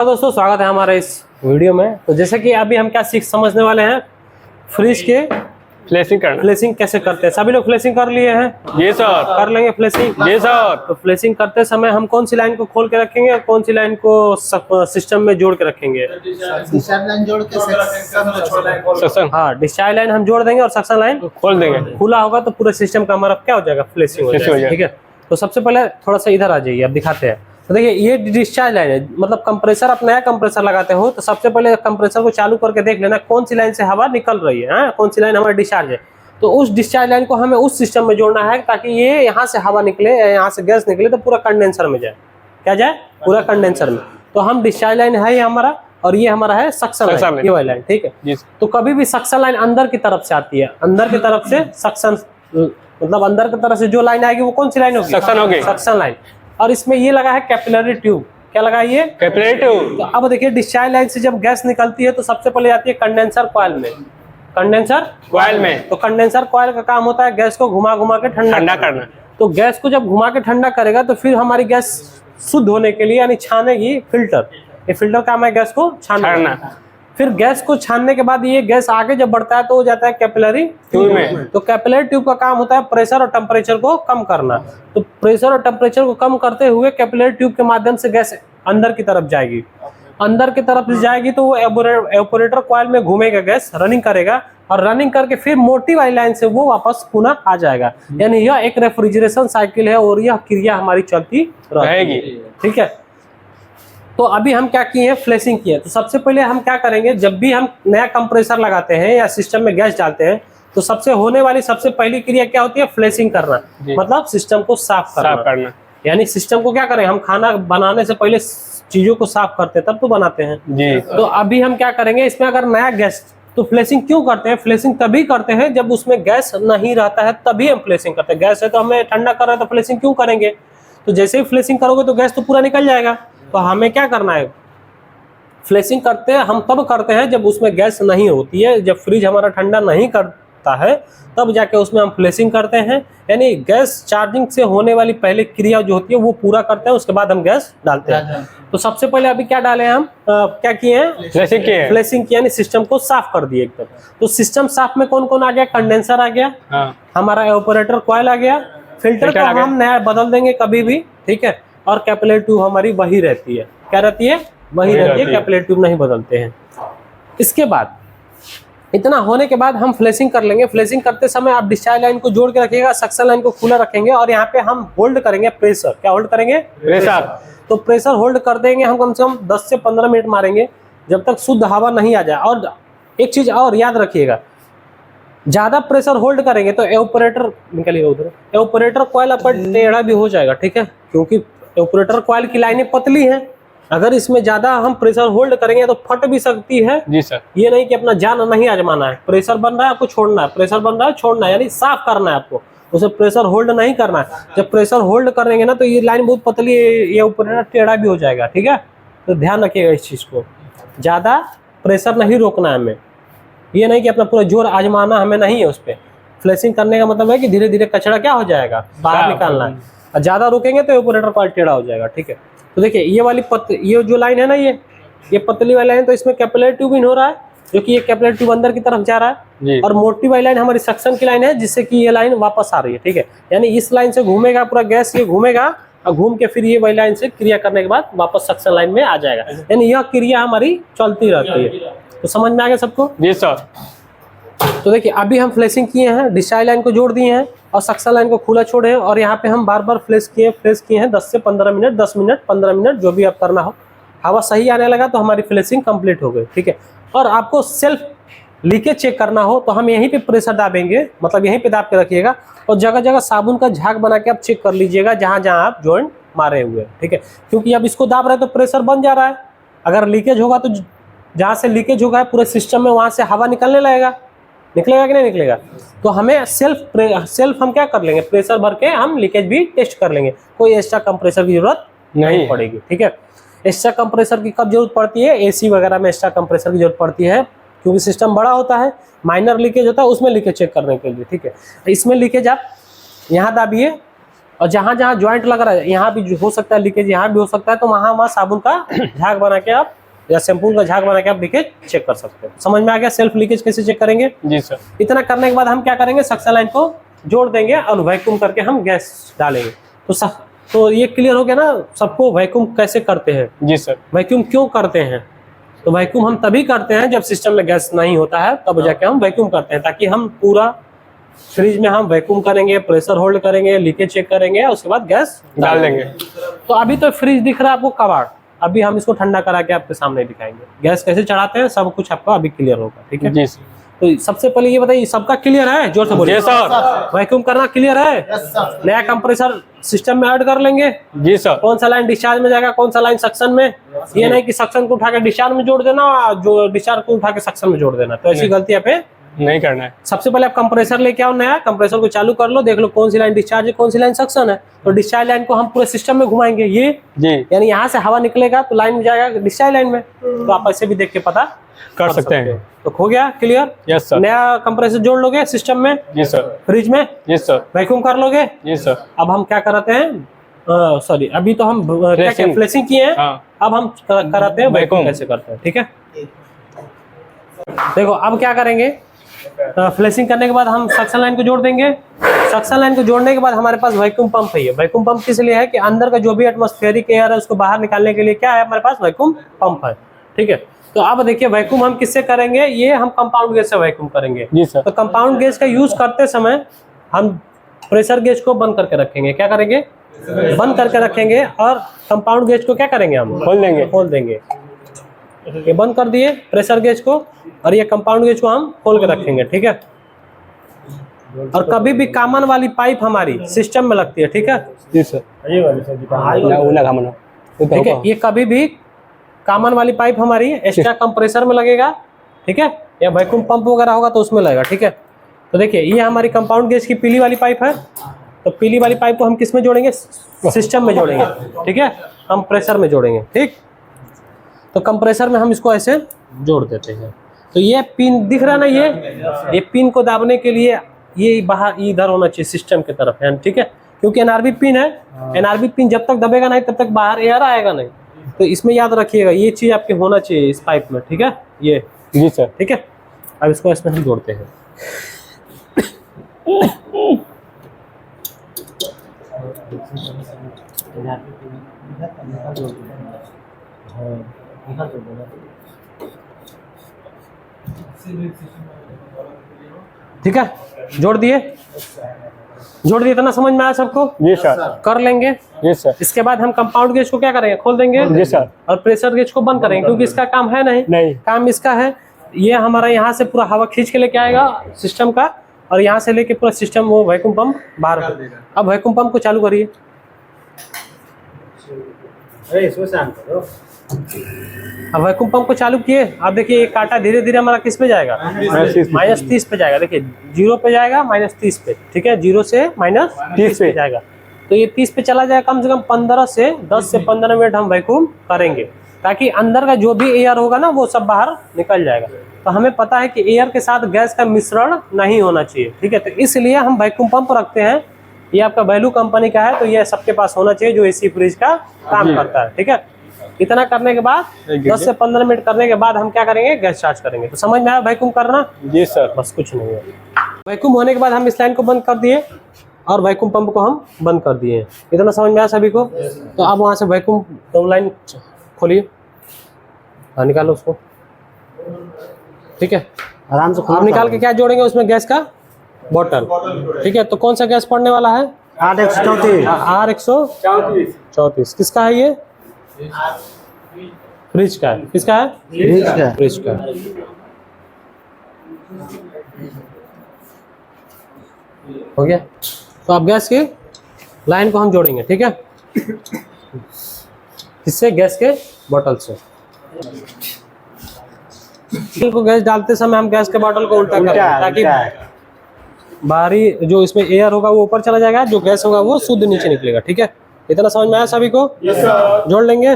दोस्तों स्वागत है हमारे इस वीडियो में। तो जैसे कि अभी हम क्या समझने वाले हैं, फ्रिज के फ्लेशिंग कैसे करते हैं। सभी लोग फ्लेशिंग कर लिए हैं? जी सर। कर लेंगे फ्लेशिंग? जी सर। तो फ्लेशिंग करते समय हम कौन सी लाइन को खोल के रखेंगे और कौन सी लाइन को सिस्टम में जोड़ के रखेंगे? डिस्चार्ज लाइन जोड़ के सक्शन। हाँ, डिस्चार्ज लाइन हम जोड़ देंगे और सक्शन लाइन खोल देंगे। खुला होगा तो पूरे सिस्टम का हमारा क्या हो जाएगा, फ्लेशिंग हो जाएगा। ठीक है, तो सबसे पहले थोड़ा सा इधर आ जाइए, अब दिखाते हैं। तो देखिए ये डिस्चार्ज लाइन है, मतलब कंप्रेसर, आप नया कंप्रेसर लगाते हो तो सबसे पहले कंप्रेसर को चालू करके देख लेना कौन सी लाइन से हवा निकल रही है, कौन सी लाइन हमारा डिस्चार्ज है। तो उस डिस्चार्ज लाइन को हमें उस सिस्टम में जोड़ना है ताकि ये यहाँ से हवा निकले, यहाँ से गैस निकले तो पूरा कंडेंसर में जाए। क्या जाए? पूरा कंडेंसर में। तो हम डिस्चार्ज लाइन है ये हमारा, और ये हमारा है सक्शन लाइन, ये वाली लाइन। ठीक है, तो कभी भी सक्शन लाइन अंदर की तरफ से आती है, अंदर की तरफ से सक्शन, मतलब अंदर की तरफ से जो लाइन आएगी वो कौन सी लाइन होगी? सक्शन होगी, सक्शन लाइन। और इसमें ये लगा है कैपिलरी ट्यूब। क्या लगा है ये? Capillary tube. तो अब देखिए डिस्चार्ज लाइन से जब गैस निकलती है तो सबसे पहले आती है कंडेंसर कॉइल में। कंडेंसर कॉइल में। तो कंडेंसर कॉइल का काम होता है गैस को घुमा घुमा के ठंडा करना। तो गैस को जब घुमा के ठंडा करेगा तो फिर हमारी गैस शुद्ध होने के लिए यानी छानेगी फिल्टर। ये फिल्टर काम है गैस को छानना। फिर गैस को छानने के बाद ये गैस आगे जब बढ़ता है तो हो जाता है कैपिलरी ट्यूब में। तो कैपिलरी ट्यूब का काम होता है प्रेशर और टेम्परेचर को कम करना। तो प्रेशर और टेम्परेचर को कम करते हुए कैपिलरी ट्यूब के माध्यम से गैस अंदर की तरफ जाएगी। अंदर की तरफ जाएगी तो वो एवापोरेटर कॉइल में घूमेगा, गैस रनिंग करेगा, और रनिंग करके फिर मोटी वाली लाइन से वो वापस पुनः आ जाएगा। यानी यह एक रेफ्रिजरेशन साइकिल है और यह क्रिया हमारी चलती रहेगी। ठीक है, तो अभी हम क्या किए हैं, फ्लेशिंग किए। तो सबसे पहले हम क्या करेंगे, जब भी हम नया कंप्रेसर लगाते हैं या सिस्टम में गैस डालते हैं तो सबसे होने वाली सबसे पहली क्रिया क्या होती है? फ्लेशिंग करना, मतलब सिस्टम को साफ करना। यानी सिस्टम को क्या करें, हम खाना बनाने से पहले चीजों को साफ करते हैं तब तो बनाते हैं जी। तो अभी हम क्या करेंगे, इसमें अगर नया गैस, तो फ्लेशिंग क्यों करते हैं? फ्लेशिंग तभी करते हैं जब उसमें गैस नहीं रहता है, तभी हम फ्लेशिंग करते हैं। गैस है तो हमें ठंडा कर रहा है तो फ्लेशिंग क्यों करेंगे? तो जैसे ही फ्लेशिंग करोगे तो गैस तो पूरा निकल जाएगा। तो हमें क्या करना है, फ्लेशिंग करते हैं हम तब करते हैं जब उसमें गैस नहीं होती है, जब फ्रिज हमारा ठंडा नहीं करता है तब जाके उसमें हम फ्लेशिंग करते हैं। यानी गैस चार्जिंग से होने वाली पहले क्रिया जो होती है वो पूरा करते हैं, उसके बाद हम गैस डालते हैं। तो सबसे पहले अभी क्या डाले हैं हम, क्या किए हैं? फ्लेशिंग किया, यानी सिस्टम को साफ कर दिए एकदम। तो सिस्टम साफ में कौन कौन आ गया? कंडेंसर आ गया, हमारा एवापोरेटर कॉइल आ गया, फिल्टर को हम नया बदल देंगे कभी भी। ठीक है, और कैपिलरी ट्यूब हमारी वही रहती है। क्या रहती है? वही रहती है, कैपिलरी ट्यूब नहीं बदलते हैं। इसके बाद इतना होने के बाद हम फ्लेशिंग कर लेंगे। फ्लेशिंग करते समय आप डिस्चार्ज लाइन को जोड़ के रखिएगा, सक्शन लाइन को खुला रखेंगे, और यहाँ पे हम होल्ड करेंगे प्रेशर। क्या होल्ड करेंगे? प्रेशर। तो प्रेशर होल्ड कर देंगे हम, कम से कम 10 से 15 मिनट मारेंगे जब तक शुद्ध हवा नहीं आ जाए। और एक चीज और याद रखिएगा, ज्यादा प्रेशर होल्ड करेंगे तो एवापोरेटर निकलेगा उधर, एवापोरेटर कॉइल आपका टेढ़ा भी हो जाएगा। ठीक है, क्योंकि एवापोरेटर कॉइल की लाइनें पतली हैं। अगर इसमें ज्यादा हम प्रेशर होल्ड करेंगे तो फट भी सकती है जी सर। ये नहीं कि अपना जान नहीं आजमाना है, प्रेशर बन रहा है आपको छोड़ना है, प्रेशर बन रहा है छोड़ना है, यानी साफ करना है आपको, उसे प्रेशर होल्ड नहीं करना है। जब प्रेशर होल्ड करेंगे ना तो ये लाइन बहुत पतली है, ये ऊपर टेढ़ा भी हो जाएगा। ठीक है, तो ध्यान रखिएगा इस चीज को, ज्यादा प्रेशर नहीं रोकना है हमें। ये नहीं कि अपना पूरा जोर आजमाना हमें नहीं है उस पर। फ्लेशिंग करने का मतलब है कि धीरे धीरे कचरा क्या हो जाएगा, बाहर निकालना है, और ज्यादा रोकेंगे तो एवापोरेटर कॉइल टेढ़ा हो जाएगा। ठीक है, तो देखिए ये वाली ये जो लाइन है ना, ये पतली वाली लाइन, तो इसमें कैपिलरी ट्यूब इन हो रहा है, जो कि ये कैपिलरी ट्यूब अंदर की तरफ जा रहा है, और मोटी वाली लाइन हमारी सक्शन की लाइन है, जिससे कि ये लाइन वापस आ रही है। ठीक है, यानी इस लाइन से घूमेगा पूरा गैस, ये घूमेगा और घूम के फिर ये वाली लाइन से क्रिया करने के बाद वापस सक्शन लाइन में आ जाएगा। यानी यह क्रिया हमारी चलती रहती है। तो समझ में आ गया सबको? जी सर। तो देखिए अभी हम फ्लेशिंग किए हैं, डिस्चार्ज लाइन को जोड़ दिए हैं और सक्शन लाइन को खुला छोड़े हैं, और यहाँ पे हम बार बार फ्लेश किए हैं 10 से 15 मिनट, 10 मिनट, 15 मिनट, जो भी आप करना हो। हवा सही आने लगा तो हमारी फ्लेशिंग कंप्लीट हो गई। ठीक है, और आपको सेल्फ लीकेज चेक करना हो तो हम यहीं पे प्रेशर दाबेंगे, मतलब यहीं पे दाब के रखिएगा, और जगह जगह साबुन का झाग बना के आप चेक कर लीजिएगा जहाँ जहाँ आप जॉइंट मारे हुए। ठीक है, क्योंकि अब इसको दाब रहे तो प्रेशर बन जा रहा है, अगर लीकेज होगा तो जहाँ से लीकेज होगा पूरे सिस्टम में वहाँ से हवा निकलने लगेगा, निकलेगा कि नहीं निकलेगा? तो हमें सेल्फ हम क्या कर लेंगे, प्रेशर भर के हम लीकेज भी टेस्ट कर लेंगे, कोई एक्स्ट्रा कंप्रेसर की जरूरत नहीं पड़ेगी। ठीक है, एक्स्ट्रा कंप्रेसर की कब जरूरत पड़ती है? एसी वगैरह में एक्स्ट्रा कंप्रेसर की जरूरत पड़ती है, क्योंकि सिस्टम बड़ा होता है, माइनर लीकेज होता है उसमें लीकेज चेक करने के लिए। ठीक है, इसमें लीकेज आप यहाँ दाबिए, और जहाँ जहाँ ज्वाइंट लग रहा है यहाँ भी हो सकता है लीकेज, यहाँ भी हो सकता है, तो वहाँ साबुन का झाग बना के आप या शैम्पूल का झाग बना के आप लीकेज चेक कर सकते हैं। समझ में आ गया सेल्फ लीकेज कैसे चेक करेंगे? जी सर। इतना करने के बाद हम क्या करेंगे, सक्शन लाइन को जोड़ देंगे और वैक्यूम करके हम गैस डालेंगे। तो ये क्लियर हो गया ना सबको वैक्यूम कैसे करते हैं? जी सर। वैक्यूम क्यों करते हैं? तो वैक्यूम हम तभी करते हैं जब सिस्टम में गैस नहीं होता है, तब जाके हम वैक्यूम करते हैं, ताकि हम पूरा फ्रिज में हम वैक्यूम करेंगे, प्रेशर होल्ड करेंगे, लीकेज चेक करेंगे, उसके बाद गैस डाल देंगे। तो अभी तो फ्रिज दिख रहा है आपको कबाड़, अभी हम इसको ठंडा करा के आपके सामने दिखाएंगे गैस कैसे चढ़ाते हैं, सब कुछ आपको अभी क्लियर होगा। ठीक है जी सर। तो सबसे पहले ये बताइए सबका क्लियर है? जोर से बोलिए। जी सर। वैक्यूम करना क्लियर है? Yes sir. नया कंप्रेसर सिस्टम में ऐड कर लेंगे। जी सर। कौन सा लाइन डिस्चार्ज में जाएगा, कौन सा लाइन सक्शन में, ये नहीं कि सक्शन को उठा के डिस्चार्ज में जोड़ देना, जो डिस्चार्ज को उठा के सक्शन में जोड़ देना, तो ऐसी गलती यहाँ पे नहीं करना है। सबसे पहले आप कंप्रेसर लेके आओ नया, कंप्रेसर को चालू कर लो, देख लो कौन सी लाइन डिस्चार्ज है, कौन सी लाइन सक्शन है। तो डिस्चार्ज लाइन को हम पूरे सिस्टम में घुमाएंगे, ये जी यानी यहाँ से हवा निकलेगा तो लाइन में जाएगा डिस्चार्ज लाइन में, तो आप ऐसे भी देख के पता कर सकते हैं। तो हो गया क्लियर? Yes sir. नया कंप्रेसर जोड़ लोगे सिस्टम में, जी सर। फ्रिज में जी सर। वैक्यूम कर लोगे। जी सर। अब हम क्या कराते हैं, सॉरी अभी तो हम क्या फ्लेशिंग किए हैं, हाँ। अब हम कराते हैं वैक्यूम वैक्यूम कैसे करते हैं। ठीक है देखो अब क्या करेंगे, फ्लेशिंग करने के बाद हम सक्शन लाइन को जोड़ देंगे। सक्शन लाइन को जोड़ने के बाद हमारे पास वैक्यूम पंप है। वैक्यूम पंप किस लिए है कि अंदर का जो भी एटमॉस्फेरिक एयर है उसको बाहर निकालने के लिए क्या है, हमारे पास वैक्यूम पंप है। ठीक है तो अब देखिए वैक्यूम हम किससे करेंगे, ये हम कंपाउंड गैस से वैक्यूम करेंगे। जी सर। तो कंपाउंड गैस का यूज करते समय हम प्रेशर गेज को बंद करके रखेंगे। क्या करेंगे? बंद करके रखेंगे। और कंपाउंड गेज को क्या करेंगे, हम खोल देंगे। खोल देंगे। ये बंद कर दिए प्रेशर गेज को, और ये कंपाउंड गेज को हम खोल के रखेंगे। ठीक है और कभी भी कॉमन वाली पाइप हमारी सिस्टम में लगती है। ठीक है जी सर। ठीक है ये कभी भी कॉमन वाली पाइप हमारी एक्स्ट्रा कंप्रेसर में लगेगा। ठीक है या वैक्यूम पंप वगैरह होगा तो उसमें लगेगा। ठीक है तो देखिए ये हमारी कंपाउंड गेज की पीली वाली पाइप है, तो पीली वाली पाइप को हम किस में जोड़ेंगे, सिस्टम में जोड़ेंगे। ठीक है कंप्रेसर में जोड़ेंगे। ठीक तो कंप्रेसर में हम इसको ऐसे जोड़ देते हैं। तो ये पिन दिख रहा है ना, ये पिन को दाबने के लिए ये बाहर इधर होना चाहिए सिस्टम की तरफ है। ठीक है क्योंकि एनआरबी पिन है, एनआरबी पिन जब तक दबेगा नहीं तब तक बाहर एयर आएगा नहीं, तो इसमें याद रखिएगा ये चीज आपके होना चाहिए इस पाइप में। ठीक है ये जी सर। ठीक है अब इसको इसमें हम जोड़ते हैं। ठीक है जोड़ दिए, जोड़ दिए इतना समझ में आया सबको? जी सर। कर लेंगे। जी सर। इसके बाद हम कंपाउंड गेज को क्या करेंगे, खोल देंगे। जी सर। और प्रेशर गेज को बंद करेंगे, क्योंकि इसका काम है नहीं काम इसका है ये हमारा यहाँ से पूरा हवा खींच के लेके आएगा सिस्टम का, और यहाँ से लेके पूरा सिस्टम वो वैक्यूम पंप बाहर। अब वैक्यूम पंप को चालू करिए। अब वैक्यूम पंप को चालू किए, अब देखिए ये कांटा धीरे धीरे हमारा किस पे जाएगा, -30 पे जाएगा। देखिए 0 पे जाएगा -30 पे। ठीक है 0 से -30 पे जाएगा, तो ये 30 पे चला जाएगा। कम से कम 10 से 15 मिनट हम वैक्यूम करेंगे, ताकि अंदर का जो भी एयर होगा ना वो सब बाहर निकल जाएगा। तो हमें पता है कि एयर के साथ गैस का मिश्रण नहीं होना चाहिए। ठीक है तो इसलिए हम वैक्यूम पंप रखते हैं। ये आपका वैल्यू कंपनी का है, तो ये सबके पास होना चाहिए जो एसी फ्रिज का काम करता है। ठीक है इतना करने के बाद 10 से 15 मिनट करने के बाद हम क्या करेंगे, गैस चार्ज करेंगे। तो समझ में आया वैक्यूम करना? जी सर। बस कुछ नहीं है। वैक्यूम होने के बाद हम इस लाइन को बंद कर दिए और वैक्यूम पंप को हम बंद कर दिए। इतना समझ में आया सभी को? तो अब वहाँ से वैक्यूम लाइन खोलिए, निकालो उसको। ठीक है आराम से आप निकाल के क्या जोड़ेंगे उसमें, गैस का बॉटल। ठीक है तो कौन सा गैस पड़ने वाला है, R134। किसका है ये, फ्रिज का है। किसका है, फ्रिज का। हो गया। तो अब गैस की लाइन को हम जोड़ेंगे। ठीक है किससे, गैस के बॉटल से। को गैस डालते समय हम गैस के बॉटल को उल्टा करेंगे, ताकि बाहरी जो इसमें एयर होगा वो ऊपर चला जाएगा, जो गैस होगा वो शुद्ध नीचे निकलेगा। ठीक है इतना समझ में आया सभी को? जोड़ लेंगे।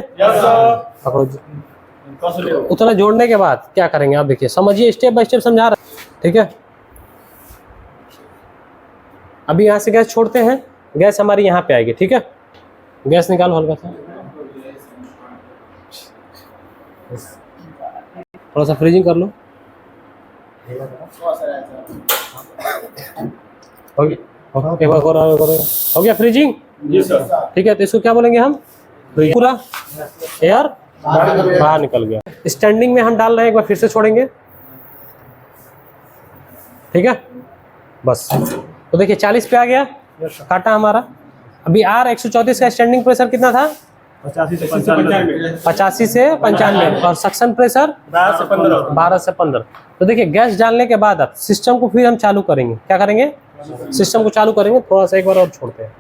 उतना जोड़ने के बाद क्या करेंगे आप देखिए, समझिए, स्टेप बाय स्टेप समझा रहा। ठीक है अभी यहाँ से गैस छोड़ते हैं, गैस हमारी यहाँ पे आएगी। ठीक है, गैस निकालो हल्का सा, थोड़ा सा फ्रीजिंग कर लो। हो गया, एक बार और हो गया फ्रीजिंग। जी सर। ठीक है, तो इसको क्या बोलेंगे हम, पूरा एयर बाहर निकल गया। स्टैंडिंग में हम डाल रहे हैं, एक बार फिर से छोड़ेंगे। ठीक है, बस। तो देखिए 40 पे आ गया काटा हमारा। अभी आर 134 का स्टैंडिंग प्रेशर कितना था, 85 से 95। 85 से 95, और सक्शन प्रेशर 12 से 15। 12 से 15। तो देखिए गैस डालने के बाद अब सिस्टम को फिर हम चालू करेंगे। क्या करेंगे, सिस्टम को चालू करेंगे। थोड़ा सा एक बार और छोड़ते हैं।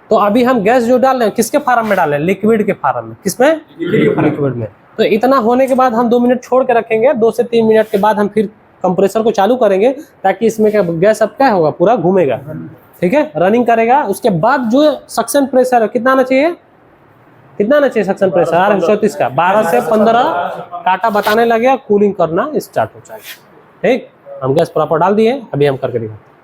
तो अभी हम गैस जो डाल रहे हैं किसके फार्म में डाल रहे हैं, लिक्विड के फार्म में। किसमें, लिक्विड में। तो इतना होने के बाद हम 2 मिनट छोड़ के रखेंगे। 2 से 3 मिनट के बाद हम फिर कंप्रेसर को चालू करेंगे, ताकि इसमें क्या गैस अब क्या होगा, पूरा घूमेगा। ठीक है, रनिंग करेगा। उसके बाद जो सक्शन प्रेशर है कितना आना चाहिए, कितना आना चाहिए सक्शन प्रेशर आर 134 का, 12 से 15 काटा बताने लगे, कूलिंग करना स्टार्ट हो जाएगा। ठीक, हम गैस प्रॉपर डाल दिए, अभी हम करके दिखाते हैं।